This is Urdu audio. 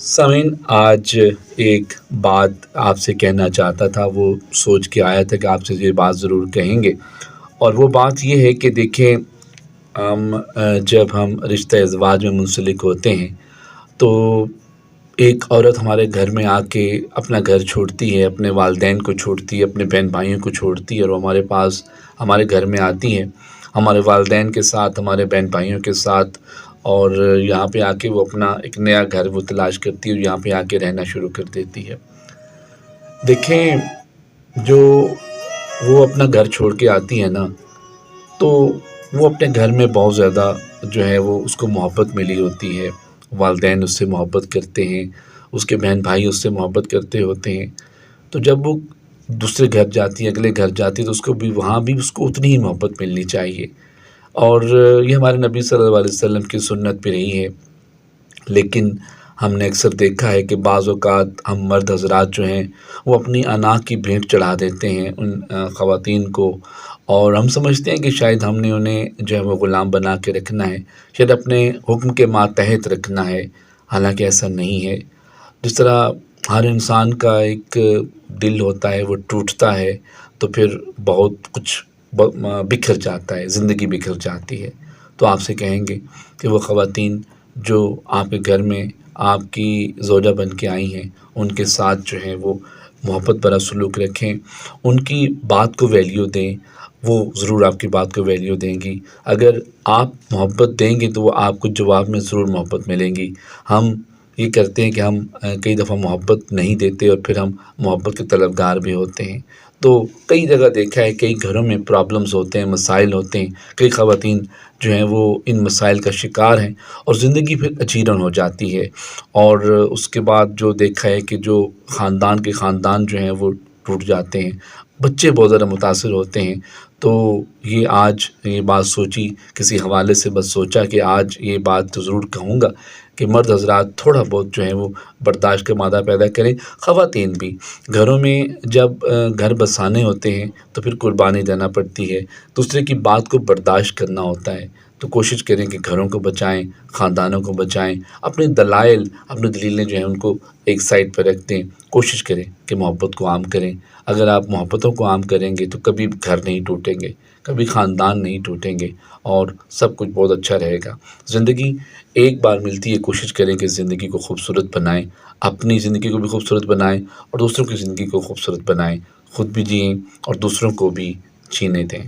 سامعین، آج ایک بات آپ سے کہنا چاہتا تھا، وہ سوچ کے آیا تھا کہ آپ سے یہ بات ضرور کہیں گے، اور وہ بات یہ ہے کہ دیکھیں، جب ہم رشتہ ازدواج میں منسلک ہوتے ہیں تو ایک عورت ہمارے گھر میں آ کے اپنا گھر چھوڑتی ہے، اپنے والدین کو چھوڑتی ہے، اپنے بہن بھائیوں کو چھوڑتی ہے، اور وہ ہمارے پاس ہمارے گھر میں آتی ہے ہمارے والدین کے ساتھ، ہمارے بہن بھائیوں کے ساتھ، اور یہاں پہ آ کے وہ اپنا ایک نیا گھر وہ تلاش کرتی ہے اور یہاں پہ آ کے رہنا شروع کر دیتی ہے۔ دیکھیں، جو وہ اپنا گھر چھوڑ کے آتی ہے نا، تو وہ اپنے گھر میں بہت زیادہ جو ہے وہ اس کو محبت ملی ہوتی ہے، والدین اس سے محبت کرتے ہیں، اس کے بہن بھائی اس سے محبت کرتے ہوتے ہیں، تو جب وہ دوسرے گھر جاتی ہے، اگلے گھر جاتی ہے، تو اس کو بھی وہاں بھی اس کو اتنی ہی محبت ملنی چاہیے، اور یہ ہمارے نبی صلی اللہ علیہ وسلم کی سنت بھی رہی ہے۔ لیکن ہم نے اکثر دیکھا ہے کہ بعض اوقات ہم مرد حضرات جو ہیں وہ اپنی انا کی بھیٹ چڑھا دیتے ہیں ان خواتین کو، اور ہم سمجھتے ہیں کہ شاید ہم نے انہیں جو ہے وہ غلام بنا کے رکھنا ہے، شاید اپنے حکم کے ماتحت رکھنا ہے، حالانکہ ایسا نہیں ہے۔ جس طرح ہر انسان کا ایک دل ہوتا ہے، وہ ٹوٹتا ہے تو پھر بہت کچھ بکھر جاتا ہے، زندگی بکھر جاتی ہے، تو آپ سے کہیں گے کہ وہ خواتین جو آپ کے گھر میں آپ کی زوجہ بن کے آئی ہیں، ان کے ساتھ جو ہے وہ محبت بھرا سلوک رکھیں، ان کی بات کو ویلیو دیں، وہ ضرور آپ کی بات کو ویلیو دیں گی۔ اگر آپ محبت دیں گے تو وہ آپ کو جواب میں ضرور محبت ملیں گی۔ ہم یہ کرتے ہیں کہ ہم کئی دفعہ محبت نہیں دیتے اور پھر ہم محبت کے طلبگار بھی ہوتے ہیں، تو کئی جگہ دیکھا ہے، کئی گھروں میں پرابلمز ہوتے ہیں، مسائل ہوتے ہیں، کئی خواتین جو ہیں وہ ان مسائل کا شکار ہیں اور زندگی پھر اچیرن ہو جاتی ہے، اور اس کے بعد جو دیکھا ہے کہ جو خاندان کے خاندان جو ہیں وہ ٹوٹ جاتے ہیں، بچے بہت زیادہ متاثر ہوتے ہیں۔ تو یہ آج یہ بات سوچی، کسی حوالے سے بس سوچا کہ آج یہ بات تو ضرور کہوں گا کہ مرد حضرات تھوڑا بہت جو ہے وہ برداشت کا مادہ پیدا کریں، خواتین بھی گھروں میں جب گھر بسانے ہوتے ہیں تو پھر قربانی دینا پڑتی ہے، دوسرے کی بات کو برداشت کرنا ہوتا ہے، تو کوشش کریں کہ گھروں کو بچائیں، خاندانوں کو بچائیں، اپنے دلائل، اپنے دلیلیں جو ہیں ان کو ایک سائڈ پہ رکھ دیں، کوشش کریں کہ محبت کو عام کریں۔ اگر آپ محبتوں کو عام کریں گے تو کبھی گھر نہیں ٹوٹیں گے، کبھی خاندان نہیں ٹوٹیں گے، اور سب کچھ بہت اچھا رہے گا۔ زندگی ایک بار ملتی ہے، کوشش کریں کہ زندگی کو خوبصورت بنائیں، اپنی زندگی کو بھی خوبصورت بنائیں اور دوسروں کی زندگی کو خوبصورت بنائیں، خود بھی جئیں اور دوسروں کو بھی جینے دیں۔